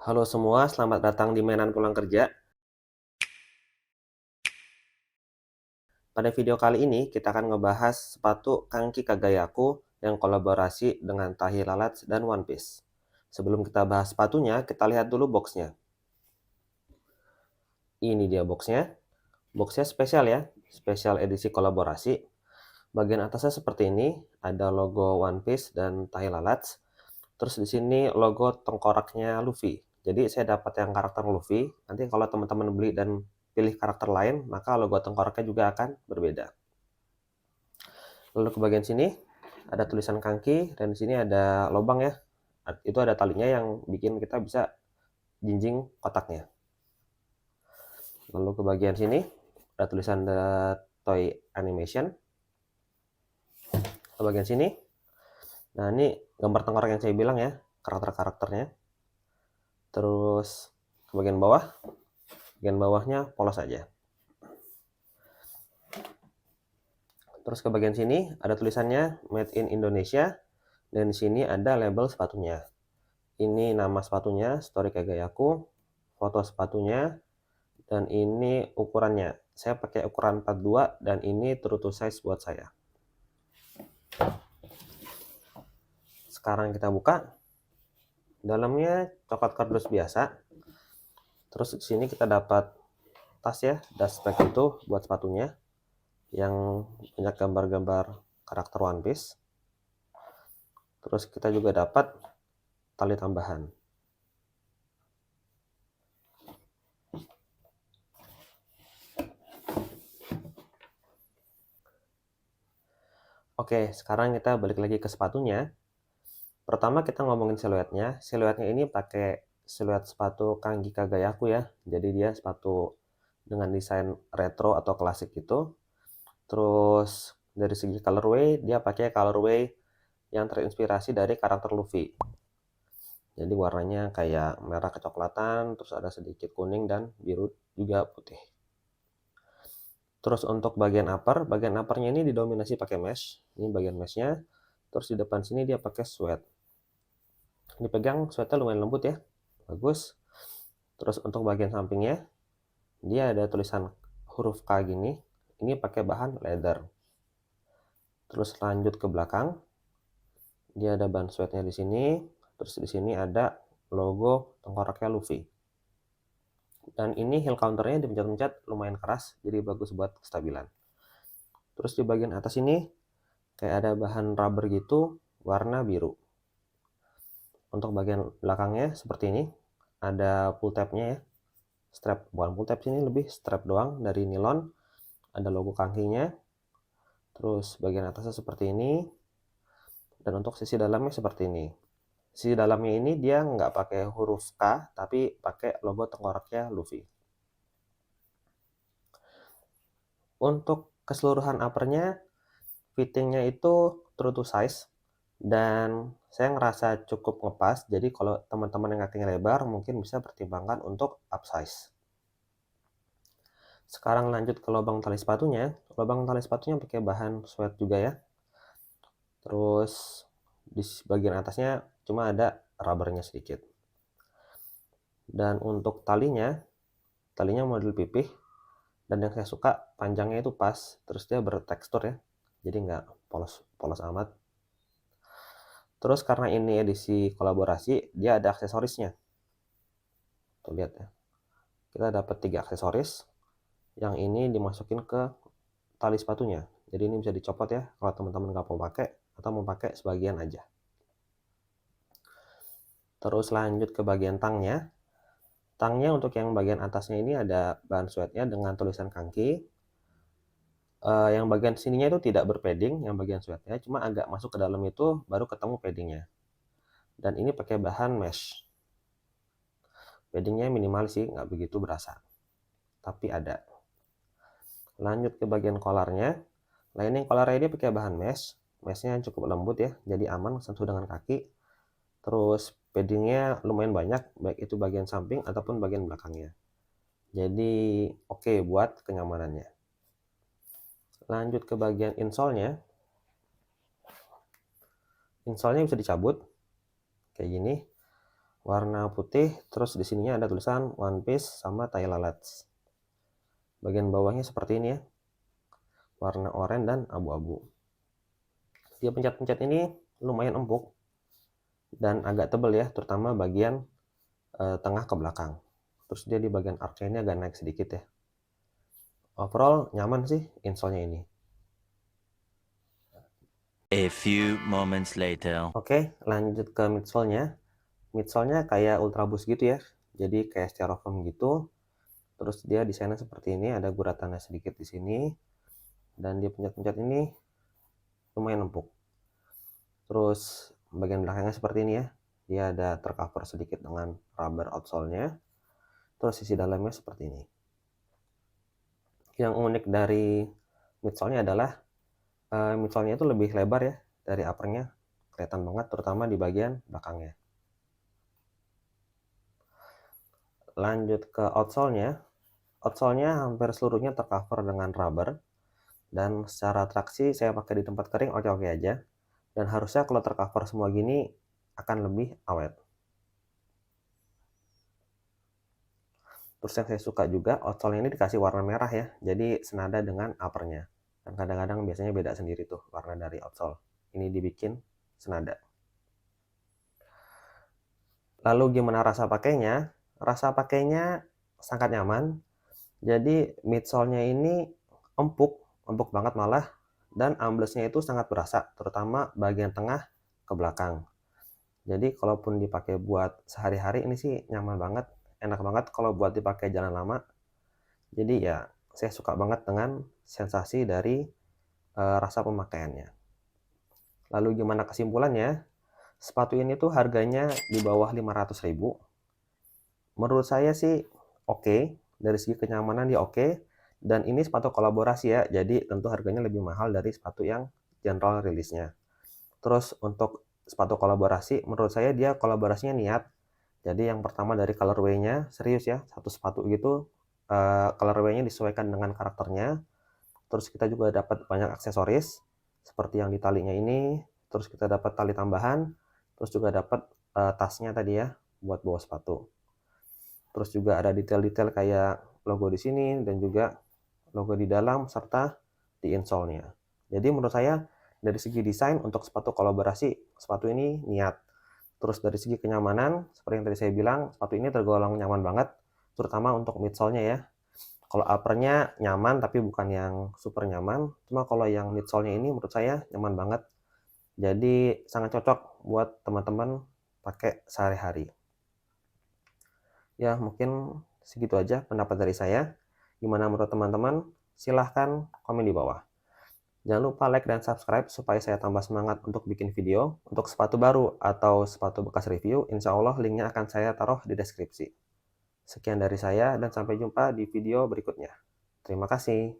Halo semua, selamat datang di Mainan Pulang Kerja. Pada video kali ini, kita akan ngebahas sepatu Kanki Kagayaku yang kolaborasi dengan Tahi Lalat dan One Piece. Sebelum kita bahas sepatunya, kita lihat dulu boxnya. Ini dia boxnya. Boxnya spesial ya, spesial edisi kolaborasi. Bagian atasnya seperti ini, ada logo One Piece dan Tahi Lalat. Terus di sini logo tengkoraknya Luffy. Jadi saya dapat yang karakter Luffy. Nanti kalau teman-teman beli dan pilih karakter lain, maka logo tengkoraknya juga akan berbeda. Lalu ke bagian sini ada tulisan Kanki dan di sini ada lubang ya. Itu ada talinya yang bikin kita bisa jinjing kotaknya. Lalu ke bagian sini ada tulisan The Toy Animation. Ke bagian sini, nah ini gambar tengkorak yang saya bilang ya, karakter-karakternya. Terus ke bagian bawahnya polos aja. Terus ke bagian sini ada tulisannya Made in Indonesia dan di sini ada label sepatunya. Ini nama sepatunya, Story Kagayaku, foto sepatunya, dan ini ukurannya. Saya pakai ukuran 42 dan ini true to size buat saya. Sekarang kita buka. Dalamnya coklat kardus biasa. Terus di sini kita dapat tas ya, dust bag itu buat sepatunya yang banyak gambar-gambar karakter One Piece. Terus kita juga dapat tali tambahan. Oke, sekarang kita balik lagi ke sepatunya. Pertama kita ngomongin siluetnya. Siluetnya ini pakai siluet sepatu Kanki Kagayaku ya. Jadi dia sepatu dengan desain retro atau klasik gitu. Terus dari segi colorway, dia pakai colorway yang terinspirasi dari karakter Luffy. Jadi warnanya kayak merah kecoklatan, terus ada sedikit kuning dan biru juga putih. Terus untuk bagian uppernya ini didominasi pakai mesh. Ini bagian meshnya. Terus di depan sini dia pakai sweat. Dipegang sweatnya lumayan lembut ya, bagus. Terus untuk bagian sampingnya, dia ada tulisan huruf K gini. Ini pakai bahan leather. Terus lanjut ke belakang, dia ada bahan sweatnya di sini. Terus di sini ada logo tengkoraknya Luffy. Dan ini heel counternya dipencet-pencet lumayan keras, jadi bagus buat kestabilan. Terus di bagian atas ini kayak ada bahan rubber gitu, warna biru. Untuk bagian belakangnya seperti ini, ada pull tabnya ya, strap, bukan pull tab, sini lebih strap doang dari nilon, ada logo Kankinya. Terus bagian atasnya seperti ini, dan untuk sisi dalamnya seperti ini. Sisi dalamnya ini dia nggak pakai huruf K, tapi pakai logo tengkoraknya Luffy. Untuk keseluruhan uppernya, fittingnya itu true to size, dan saya ngerasa cukup ngepas. Jadi kalau teman-teman yang kakinya lebar, mungkin bisa pertimbangkan untuk upsize. Sekarang lanjut ke lubang tali sepatunya. Lubang tali sepatunya pakai bahan sweat juga ya. Terus di bagian atasnya cuma ada rubbernya sedikit. Dan untuk talinya model pipih. Dan yang saya suka panjangnya itu pas, terus dia bertekstur ya. Jadi nggak polos amat. Terus karena ini edisi kolaborasi, dia ada aksesorisnya. Tuh lihat ya. Kita dapat 3 aksesoris. Yang ini dimasukin ke tali sepatunya. Jadi ini bisa dicopot ya kalau teman-teman nggak mau pakai atau mau pakai sebagian aja. Terus lanjut ke bagian tangnya. Tangnya untuk yang bagian atasnya ini ada bahan sweatnya dengan tulisan Kanki. Yang bagian sininya itu tidak berpadding, yang bagian sweatnya, cuma agak masuk ke dalam itu baru ketemu paddingnya. Dan ini pakai bahan mesh. Paddingnya minimal sih, nggak begitu berasa. Tapi ada. Lanjut ke bagian collarnya. Lining collarnya dia pakai bahan mesh. Meshnya cukup lembut ya, jadi aman sentuh dengan kaki. Terus paddingnya lumayan banyak, baik itu bagian samping ataupun bagian belakangnya. Jadi oke buat kenyamanannya. Lanjut ke bagian insole-nya. Insole-nya bisa dicabut kayak gini. warna putih, terus di sininya ada tulisan One Piece sama Tai Lalat. Bagian bawahnya seperti ini ya, warna oranye dan abu-abu. Dia pencet-pencet ini lumayan empuk dan agak tebal ya, terutama bagian tengah ke belakang. Terus dia di bagian arch ini agak naik sedikit ya. Overall nyaman sih insole-nya ini. A few moments later. Oke, lanjut ke midsole-nya. Midsole-nya kayak Ultraboost gitu ya. Jadi kayak styrofoam gitu. Terus dia desainnya seperti ini, ada guratannya sedikit di sini. Dan dia pencet-pencet ini lumayan empuk. Terus bagian belakangnya seperti ini ya. Dia ada tercover sedikit dengan rubber outsole-nya. Terus sisi dalamnya seperti ini. Yang unik dari midsole-nya adalah midsole-nya itu lebih lebar ya dari upper-nya. Kelihatan banget terutama di bagian belakangnya. Lanjut ke outsole-nya. Outsole-nya hampir seluruhnya tercover dengan rubber. Dan secara traksi saya pakai di tempat kering oke-oke aja. Dan harusnya kalau tercover semua gini akan lebih awet. Terus yang saya suka juga outsole ini dikasih warna merah ya, jadi senada dengan uppernya. Dan kadang-kadang biasanya beda sendiri tuh warna dari outsole. Ini dibikin senada. Lalu gimana rasa pakainya? Rasa pakainya sangat nyaman. Jadi midsole-nya ini empuk banget malah. Dan amblesnya itu sangat berasa, terutama bagian tengah ke belakang. Jadi kalaupun dipakai buat sehari-hari ini sih nyaman banget, enak banget kalau buat dipakai jalan lama. Jadi ya saya suka banget dengan sensasi dari rasa pemakaiannya. Lalu gimana kesimpulannya? Sepatu ini tuh harganya di bawah 500.000. Menurut saya sih oke, dari segi kenyamanan dia oke, dan ini sepatu kolaborasi ya, jadi tentu harganya lebih mahal dari sepatu yang general rilisnya. Terus untuk sepatu kolaborasi, menurut saya dia kolaborasinya niat. Jadi yang pertama dari colorway-nya, serius ya, satu sepatu gitu, colorway-nya disesuaikan dengan karakternya. Terus kita juga dapat banyak aksesoris, seperti yang di talinya ini, terus kita dapat tali tambahan, terus juga dapat tasnya tadi ya, buat bawa sepatu. Terus juga ada detail-detail kayak logo di sini, dan juga logo di dalam, serta di insole-nya. Jadi menurut saya, dari segi desain untuk sepatu kolaborasi, sepatu ini niat. Terus dari segi kenyamanan, seperti yang tadi saya bilang, sepatu ini tergolong nyaman banget, terutama untuk midsole-nya ya. Kalau upper-nya nyaman, tapi bukan yang super nyaman. Cuma kalau yang midsole-nya ini menurut saya nyaman banget. Jadi sangat cocok buat teman-teman pakai sehari-hari. Ya mungkin segitu aja pendapat dari saya. Gimana menurut teman-teman? Silahkan komen di bawah. Jangan lupa like dan subscribe supaya saya tambah semangat untuk bikin video. Untuk sepatu baru atau sepatu bekas review, insya Allah linknya akan saya taruh di deskripsi. Sekian dari saya dan sampai jumpa di video berikutnya. Terima kasih.